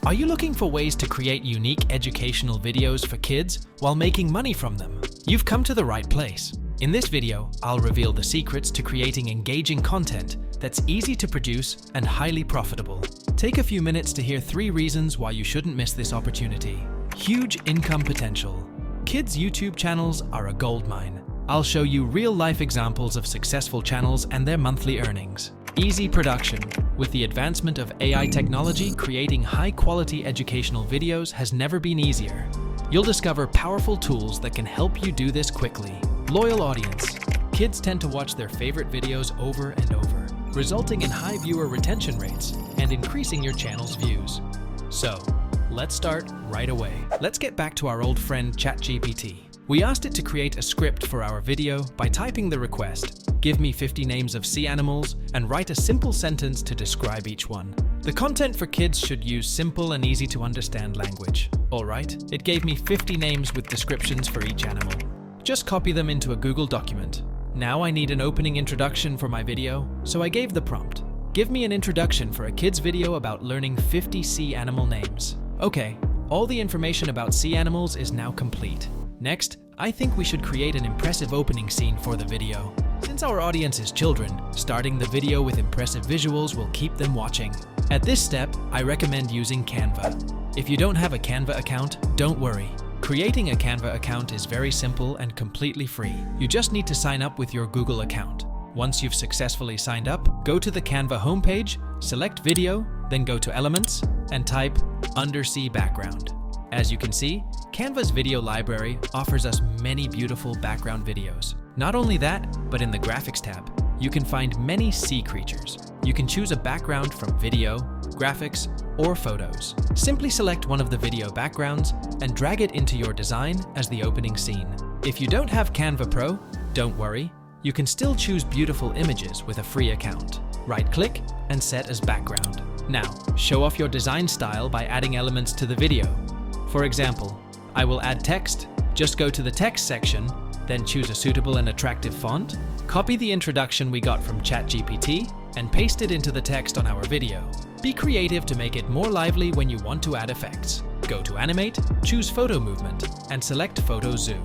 Are you looking for ways to create unique educational videos for kids while making money from them? You've come to the right place. In this video, I'll reveal the secrets to creating engaging content that's easy to produce and highly profitable. Take a few minutes to hear 3 reasons why you shouldn't miss this opportunity. Huge income potential. Kids' YouTube channels are a goldmine. I'll show you real-life examples of successful channels and their monthly earnings. Easy production. With the advancement of AI technology, creating high-quality educational videos has never been easier. You'll discover powerful tools that can help you do this quickly. Loyal audience. Kids tend to watch their favorite videos over and over, resulting in high viewer retention rates and increasing your channel's views. So, let's start right away. Let's get back to our old friend ChatGPT. We asked it to create a script for our video by typing the request, "Give me 50 names of sea animals," and write a simple sentence to describe each one. The content for kids should use simple and easy to understand language. Alright, it gave me 50 names with descriptions for each animal. Just copy them into a Google document. Now I need an opening introduction for my video, so I gave the prompt, "Give me an introduction for a kid's video about learning 50 sea animal names." Okay, all the information about sea animals is now complete. Next, I think we should create an impressive opening scene for the video. Since our audience is children, starting the video with impressive visuals will keep them watching. At this step, I recommend using Canva. If you don't have a Canva account, don't worry. Creating a Canva account is very simple and completely free. You just need to sign up with your Google account. Once you've successfully signed up, go to the Canva homepage, select Video, then go to Elements, and type Undersea Background. As you can see, Canva's video library offers us many beautiful background videos. Not only that, but in the Graphics tab, you can find many sea creatures. You can choose a background from video, graphics, or photos. Simply select one of the video backgrounds and drag it into your design as the opening scene. If you don't have Canva Pro, don't worry. You can still choose beautiful images with a free account. Right-click and set as background. Now, show off your design style by adding elements to the video. For example, I will add text. Just go to the text section, then choose a suitable and attractive font. Copy the introduction we got from ChatGPT and paste it into the text on our video. Be creative to make it more lively when you want to add effects. Go to Animate, choose Photo Movement, and select Photo Zoo.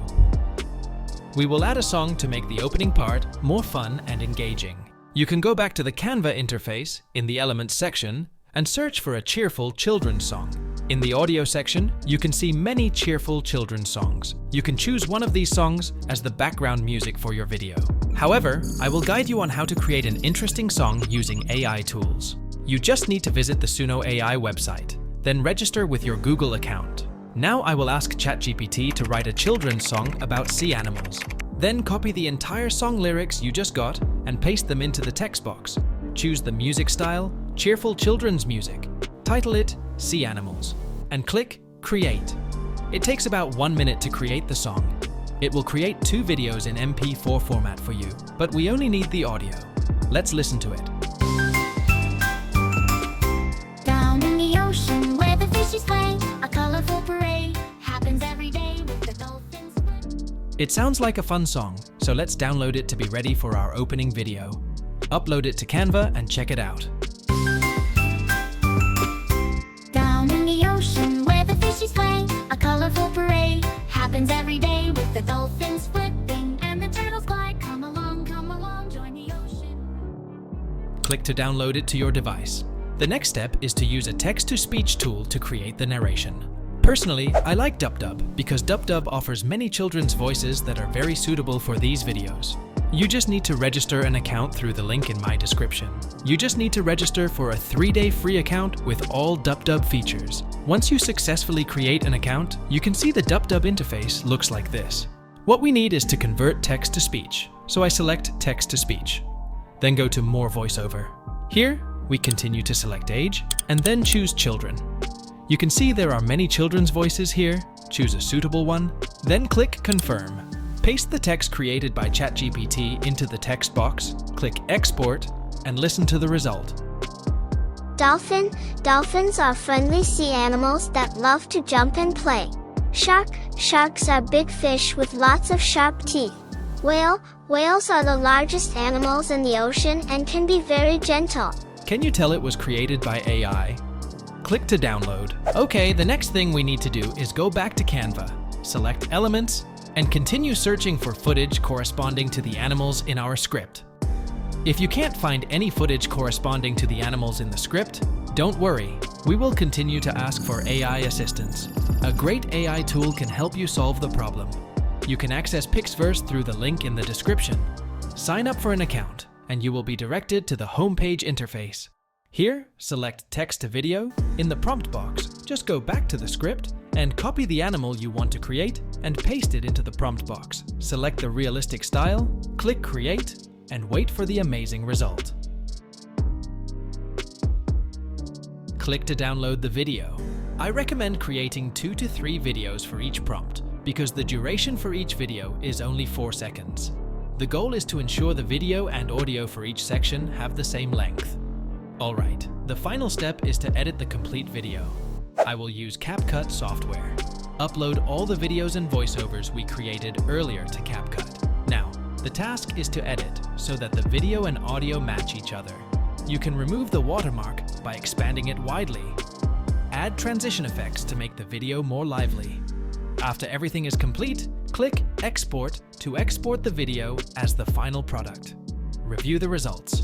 We will add a song to make the opening part more fun and engaging. You can go back to the Canva interface in the Elements section and search for a cheerful children's song. In the audio section, you can see many cheerful children's songs. You can choose one of these songs as the background music for your video. However, I will guide you on how to create an interesting song using AI tools. You just need to visit the Suno AI website, then register with your Google account. Now I will ask ChatGPT to write a children's song about sea animals. Then copy the entire song lyrics you just got and paste them into the text box. Choose the music style, cheerful children's music. Title it Sea Animals, and click Create. It takes about 1 minute to create the song. It will create 2 videos in MP4 format for you, but we only need the audio. Let's listen to it. Down in the ocean where the fishes play, a colorful parade happens every day with the dolphins. It sounds like a fun song, so let's download it to be ready for our opening video. Upload it to Canva and check it out. Down in the ocean where the fishes play, a colorful parade happens every day with the dolphins flipping and the turtles glide. Come along, join the ocean. Click to download it to your device. The next step is to use a text-to-speech tool to create the narration. Personally, I like DubDub because DubDub offers many children's voices that are very suitable for these videos. You just need to register an account through the link in my description. You just need to register for a 3-day free account with all DubDub features. Once you successfully create an account, you can see the DubDub interface looks like this. What we need is to convert text to speech, so I select text to speech. Then go to More Voiceover. Here, we continue to select age, and then choose children. You can see there are many children's voices here. Choose a suitable one, then click Confirm. Paste the text created by ChatGPT into the text box, click Export, and listen to the result. Dolphins are friendly sea animals that love to jump and play. Sharks are big fish with lots of sharp teeth. Whales are the largest animals in the ocean and can be very gentle. Can you tell it was created by AI? click to download. Okay, the next thing we need to do is go back to Canva, select Elements, and continue searching for footage corresponding to the animals in our script. If you can't find any footage corresponding to the animals in the script, don't worry, we will continue to ask for AI assistance. A great AI tool can help you solve the problem. You can access Pixverse through the link in the description. Sign up for an account, and you will be directed to the homepage interface. Here, select Text to Video. In the prompt box, just go back to the script and copy the animal you want to create and paste it into the prompt box. Select the realistic style, click Create, and wait for the amazing result. Click to download the video. I recommend creating 2 to 3 videos for each prompt because the duration for each video is only 4 seconds. The goal is to ensure the video and audio for each section have the same length. Alright, the final step is to edit the complete video. I will use CapCut software. Upload all the videos and voiceovers we created earlier to CapCut. Now, the task is to edit so that the video and audio match each other. You can remove the watermark by expanding it widely. Add transition effects to make the video more lively. After everything is complete, click Export to export the video as the final product. Review the results.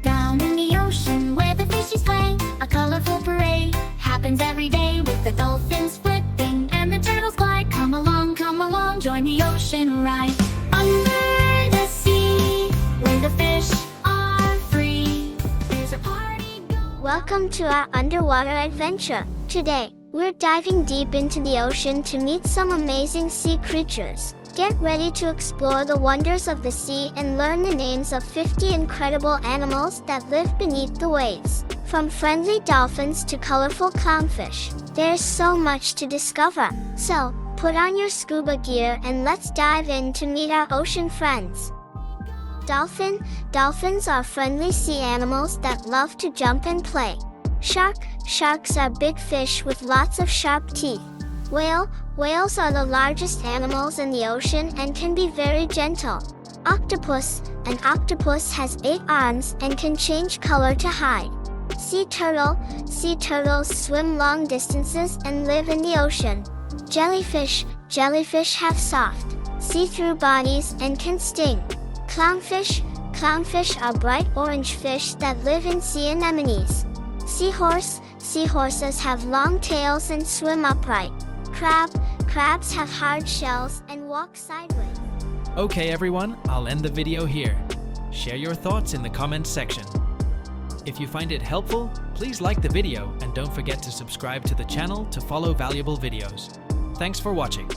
Down in the ocean where the fishies play, a colorful parade happens every day with the dolphins flipping and the turtles glide. Come along, join the ocean ride. Under the sea, where the fish are free, there's a party going. Welcome to our underwater adventure. Today, we're diving deep into the ocean to meet some amazing sea creatures. Get ready to explore the wonders of the sea and learn the names of 50 incredible animals that live beneath the waves. From friendly dolphins to colorful clownfish, there's so much to discover. So, put on your scuba gear and let's dive in to meet our ocean friends. Dolphins are friendly sea animals that love to jump and play. Sharks are big fish with lots of sharp teeth. Whales are the largest animals in the ocean and can be very gentle. An octopus has 8 arms and can change color to hide. Sea turtles swim long distances and live in the ocean. Jellyfish have soft, see-through bodies and can sting. Clownfish are bright orange fish that live in sea anemones. Seahorses have long tails and swim upright. Crabs have hard shells and walk sideways. Okay everyone, I'll end the video here. Share your thoughts in the comments section. If you find it helpful, please like the video and don't forget to subscribe to the channel to follow valuable videos. Thanks for watching.